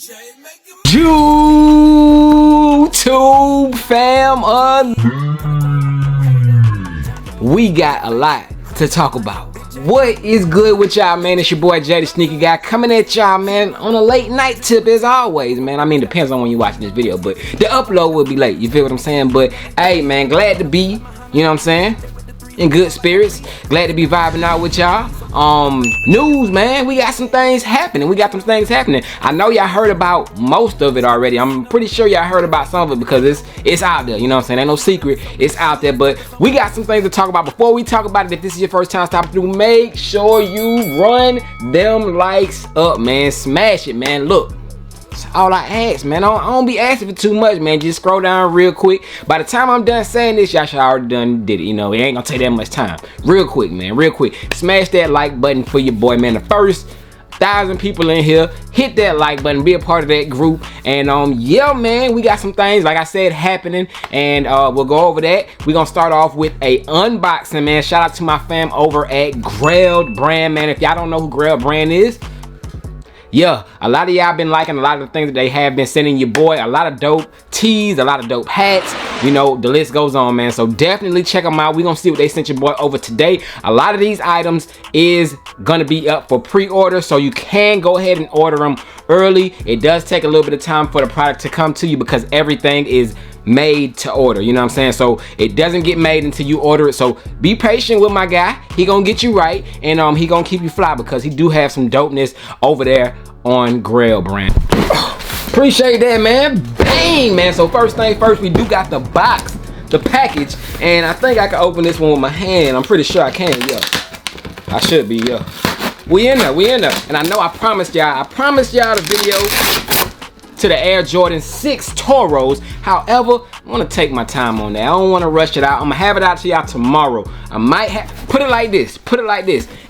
YouTube fam, we got a lot to talk about. What is good with y'all, man? It's your boy Jay the Sneaker Guy coming at y'all, man, on a late night tip as always, man. I mean, depends on when you're watching this video, but the upload will be late, you feel what I'm saying? But hey, man, glad to be, you know what I'm saying, in good spirits. Glad to be vibing out with y'all. News, man, we got some things happening. I know y'all heard about most of it already. I'm pretty sure y'all heard about some of it because it's out there, you know what I'm saying? Ain't no secret, it's out there. But we got some things to talk about. Before we talk about it, if this is your first time stopping through, make sure you run them likes up, man. Smash it, man. Look, that's all I ask, man. I don't be asking for too much, man. Just scroll down real quick. By the time I'm done saying this, y'all should already done did it. You know, it ain't gonna take that much time. Real quick, man. Real quick. Smash that like button for your boy, man. The first 1,000 people in here, hit that like button, be a part of that group. And yeah, man, we got some things, like I said, happening, and we'll go over that. We're gonna start off with a unboxing, man. Shout out to my fam over at Grailed Brand, man. If y'all don't know who Grailed Brand is, yeah, a lot of y'all been liking a lot of the things that they have been sending your boy. A lot of dope tees, a lot of dope hats. You know, the list goes on, man. So definitely check them out. We're going to see what they sent your boy over today. A lot of these items is going to be up for pre-order, so you can go ahead and order them early. It does take a little bit of time for the product to come to you because everything is made to order, you know what I'm saying? So it doesn't get made until you order it. So be patient with my guy. He gonna get you right, and he gonna keep you fly because he do have some dopeness over there on Grailed Brand. Appreciate that, man. Bang, man. So first thing first, we do got the box, the package, and I think I can open this one with my hand. I'm pretty sure I can. Yeah, I should be. Yeah, we in there, and I know I promised y'all the video to the Air Jordan 6 Toros. However, I want to take my time on that. I don't want to rush it out. I'm gonna have it out to y'all tomorrow. I might put it like this.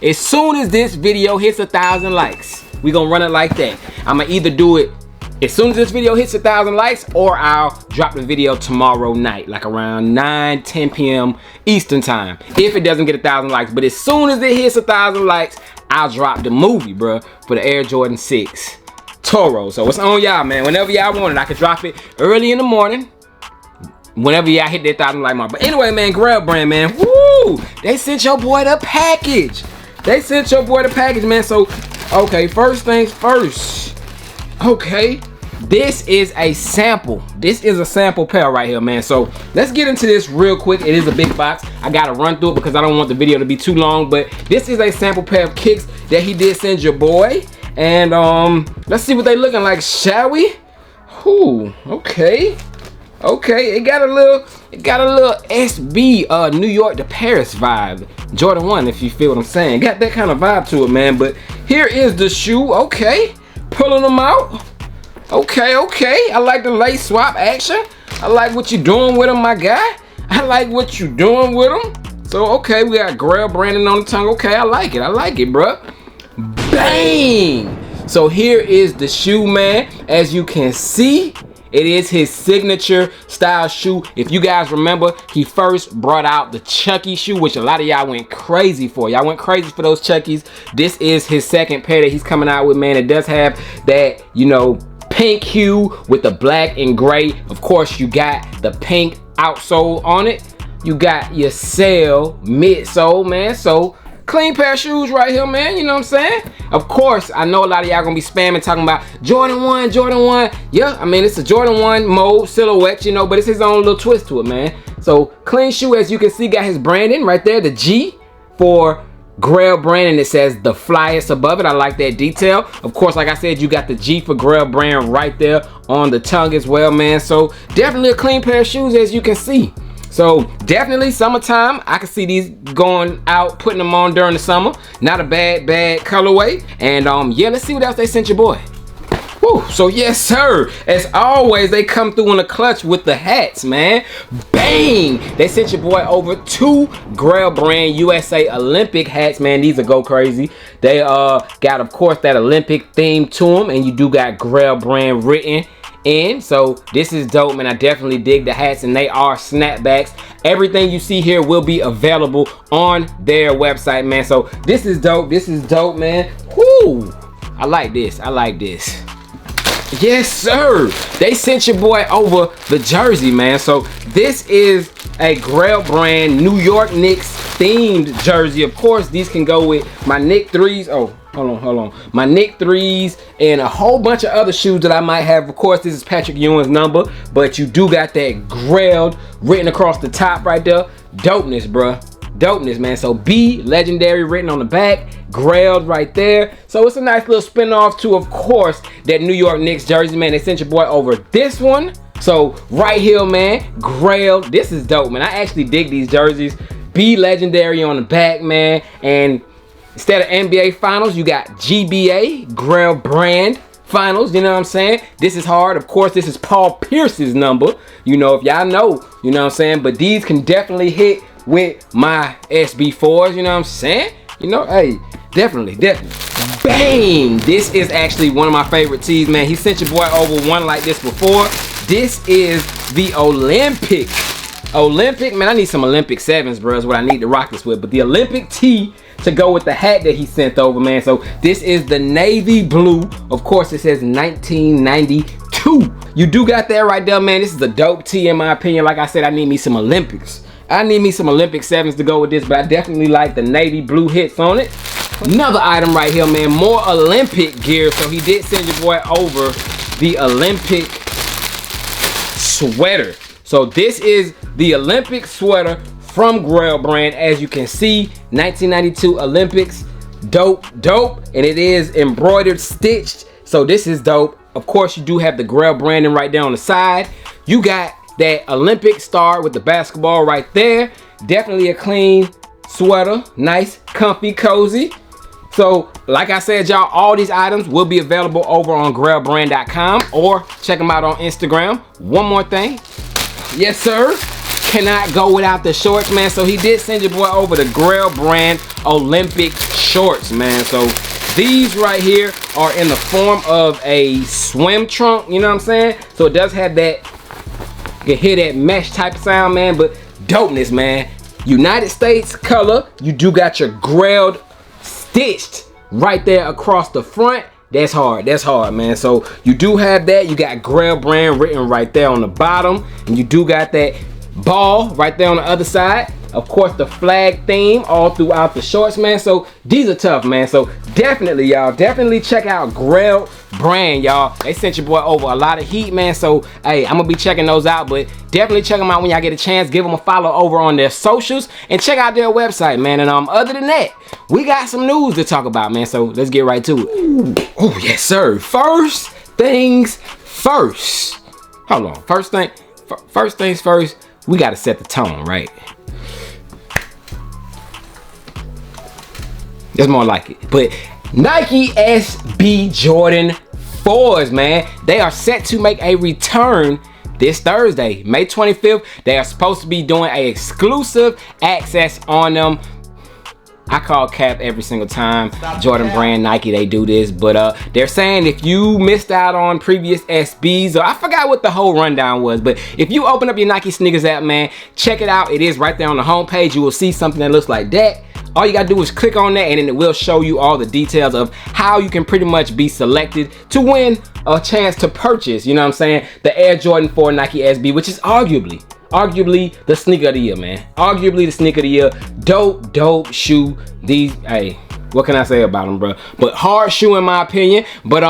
As soon as this video hits 1,000 likes, we gonna run it like that. I'm gonna either do it as soon as this video hits 1,000 likes, or I'll drop the video tomorrow night, like around 9-10 p.m. Eastern time, if it doesn't get 1,000 likes. But as soon as it hits 1,000 likes, I'll drop the movie, bruh, for the Air Jordan 6 Toro. So it's on y'all, man. Whenever y'all want it, I can drop it early in the morning, whenever y'all hit that 1,000 like mark. But anyway, man, Grailed Brand, man, woo, they sent your boy the package. Man. So okay, first things first. Okay, this is a sample pair right here, man. So let's get into this real quick. It is a big box. I gotta run through it because I don't want the video to be too long, but this is a sample pair of kicks that he did send your boy. And let's see what they looking like, shall we? Ooh, okay, it got a little SB New York to Paris vibe, Jordan 1, if you feel what I'm saying. Got that kind of vibe to it, man. But here is the shoe. Okay, pulling them out. Okay, I like the lace swap action. I like what you're doing with them, my guy. I like what you're doing with them. So okay, we got Grailed branding on the tongue. Okay, I like it, bruh. Bang! So here is the shoe, man. As you can see, it is his signature style shoe. If you guys remember, he first brought out the Chucky shoe, which a lot of y'all went crazy for. Y'all went crazy for those Chuckies. This is his second pair that he's coming out with, man. It does have that, you know, pink hue with the black and gray. Of course, you got the pink outsole on it. You got your sail midsole, man. So clean pair of shoes right here, man. You know what I'm saying? Of course, I know a lot of y'all gonna be spamming talking about Jordan 1. Yeah, I mean, it's a Jordan 1 mold silhouette, you know, but it's his own little twist to it, man. So clean shoe, as you can see, got his branding right there, the G for Grailed Brand, and it says the flyest above it. I like that detail. Of course, like I said, you got the G for Grailed Brand right there on the tongue as well, man. So definitely a clean pair of shoes, as you can see. So definitely summertime. I can see these going out, putting them on during the summer. Not a bad colorway. And yeah, let's see what else they sent your boy. Woo. So yes, sir. As always, they come through in the clutch with the hats, man. Bang! They sent your boy over 2 Grailed Brand USA Olympic hats, man. These are go crazy. They got, of course, that Olympic theme to them, and you do got Grailed Brand written in. So this is dope, man. I definitely dig the hats, and they are snapbacks. Everything you see here will be available on their website, man. So this is dope, man. Whoo, I like this. Yes, sir. They sent your boy over the jersey, man. So this is a Grail brand New York Knicks themed jersey. Of course, these can go with my Knick 3s. Oh, hold on. My Knick 3s and a whole bunch of other shoes that I might have. Of course, this is Patrick Ewing's number, but you do got that Grail written across the top right there. Dopeness, bruh. Dopeness, man. So B legendary written on the back, Grailed right there. So it's a nice little spin off to, of course, that New York Knicks jersey, man. They sent your boy over this one. So right here, man, Grailed. This is dope, man. I actually dig these jerseys. B legendary on the back, man. And instead of NBA finals, you got GBA, Grail brand finals. You know what I'm saying? This is hard. Of course, this is Paul Pierce's number. You know, if y'all know, you know what I'm saying? But these can definitely hit with my SB4s, you know what I'm saying? You know, hey, definitely. Bang! This is actually one of my favorite tees, man. He sent your boy over one like this before. This is the Olympic, man. I need some Olympic 7s, bro, is what I need to rock this with. But the Olympic tee to go with the hat that he sent over, man. So this is the navy blue. Of course, it says 1992. You do got that right there, man. This is a dope tee in my opinion. Like I said, I need me some Olympics. I need me some Olympic 7s to go with this, but I definitely like the navy blue hits on it. Another item right here, man, more Olympic gear. So he did send your boy over the Olympic sweater. So this is the Olympic sweater from Grail brand. As you can see, 1992 Olympics. Dope. And it is embroidered, stitched. So this is dope. Of course, you do have the Grail branding right there on the side. You got that Olympic star with the basketball right there. Definitely a clean sweater. Nice, comfy, cozy. So, like I said, y'all, all these items will be available over on grailbrand.com or check them out on Instagram. One more thing. Yes, sir. Cannot go without the shorts, man. So he did send your boy over the Grail brand Olympic shorts, man. So these right here are in the form of a swim trunk, you know what I'm saying? So it does have that, you can hear that mesh type of sound, man, but dopeness, man. United States color. You do got your Grailed stitched right there across the front. That's hard, man. So you do have that. You got Grail brand written right there on the bottom, and you do got that ball right there on the other side. Of course, the flag theme all throughout the shorts, man. So these are tough, man. So definitely, y'all, definitely check out Grail brand, y'all. They sent your boy over a lot of heat, man. So hey, I'm gonna be checking those out, but definitely check them out when y'all get a chance. Give them a follow over on their socials and check out their website, man. And other than that, we got some news to talk about, man. So let's get right to it. Oh yes, sir. First things first. Hold on. First things first. We gotta set the tone, right? That's more like it. But Nike SB Jordan 4s, man, they are set to make a return this Thursday, May 25th. They are supposed to be doing a exclusive access on them. I call cap every single time. Jordan brand, Nike, they do this. But they're saying if you missed out on previous SBs, or I forgot what the whole rundown was, but if you open up your Nike sneakers app, man, check it out. It is right there on the homepage. You will see something that looks like that. All you gotta do is click on that, and then it will show you all the details of how you can pretty much be selected to win a chance to purchase, you know what I'm saying, the Air Jordan 4 Nike SB, which is arguably the sneaker of the year, man. Arguably the sneaker of the year. Dope shoe. These, hey, what can I say about them, bro? But hard shoe in my opinion. But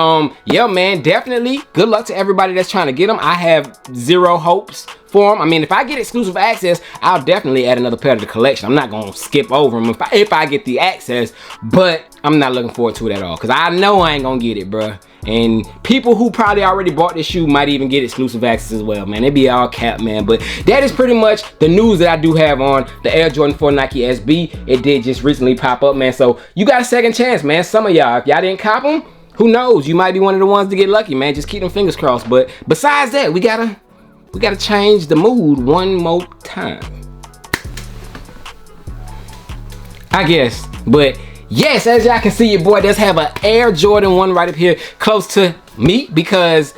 yeah, man, definitely good luck to everybody that's trying to get them. I have zero hopes for them. I mean, if I get exclusive access, I'll definitely add another pair to the collection. I'm not gonna skip over them if I get the access, but I'm not looking forward to it at all, because I know I ain't gonna get it, bro. And people who probably already bought this shoe might even get exclusive access as well, man. It'd be all cap, man. But that is pretty much the news that I do have on the Air Jordan 4 Nike SB. It did just recently pop up, man. So you got a second chance, man. Some of y'all, if y'all didn't cop them, who knows? You might be one of the ones to get lucky, man. Just keep them fingers crossed. But besides that, we gotta change the mood one more time, I guess. But yes, as y'all can see, your boy does have an Air Jordan 1 right up here close to me, because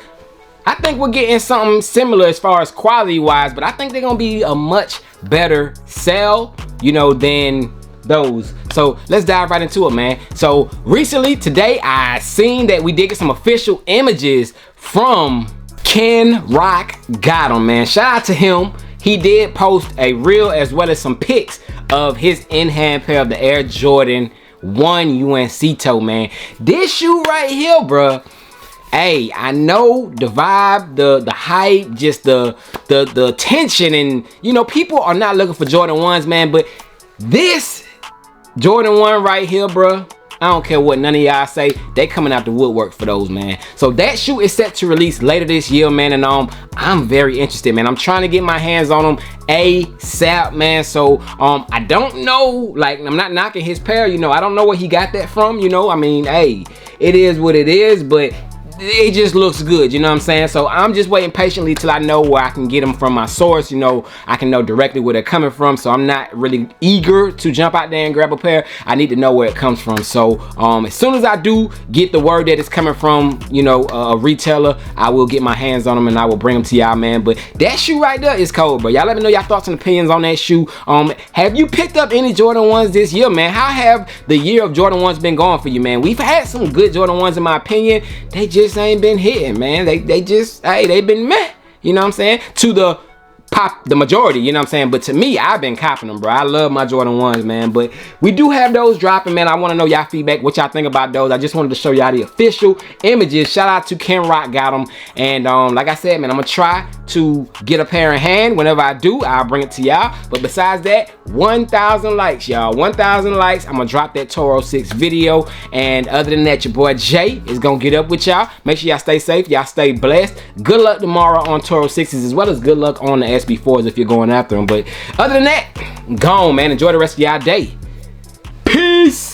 I think we're getting something similar as far as quality wise, but I think they're gonna be a much better sell, you know, than those. So let's dive right into it, man. So recently, today, I seen that we did get some official images from Ken Rock Got 'em, man. Shout out to him. He did post a reel as well as some pics of his in-hand pair of the Air Jordan 1 UNC toe, man. This shoe right here, bruh. Hey, I know the vibe, the hype, just the tension, and you know, people are not looking for Jordan 1s, man, but this Jordan 1 right here, bruh, I don't care what none of y'all say, they coming out the woodwork for those, man. So that shoe is set to release later this year, man, and I'm very interested, man. I'm trying to get my hands on them ASAP, man. So I don't know, like, I'm not knocking his pair, you know, I don't know where he got that from, you know. I mean, hey, it is what it is, but it just looks good, you know what I'm saying? So I'm just waiting patiently till I know where I can get them from my source, you know. I can know directly where they're coming from, so I'm not really eager to jump out there and grab a pair. I need to know where it comes from. So as soon as I do get the word that it's coming from, you know, a retailer, I will get my hands on them and I will bring them to y'all, man. But that shoe right there is cold, bro. Y'all let me know y'all thoughts and opinions on that shoe. Have you picked up any Jordan 1s this year, man? How have the year of Jordan 1s been going for you, man? We've had some good Jordan 1s in my opinion. They just ain't been hitting, man. They just, hey, they been meh, you know what I'm saying, to the majority, you know what I'm saying. But to me, I've been copping them, bro. I love my Jordan 1s, man. But we do have those dropping, man. I want to know y'all feedback, what y'all think about those. I just wanted to show y'all the official images. Shout out to Ken Rock Got 'em. And like I said, man, I'm gonna try to get a pair in hand. Whenever I do, I'll bring it to y'all. But besides that, 1,000 likes, y'all. 1,000 likes, I'm gonna drop that Toro 6 video. And other than that, your boy Jay is gonna get up with y'all. Make sure y'all stay safe, y'all stay blessed. Good luck tomorrow on Toro 6s, as well as good luck on the SB4s if you're going after them. But other than that, gone, man. Enjoy the rest of y'all day. Peace.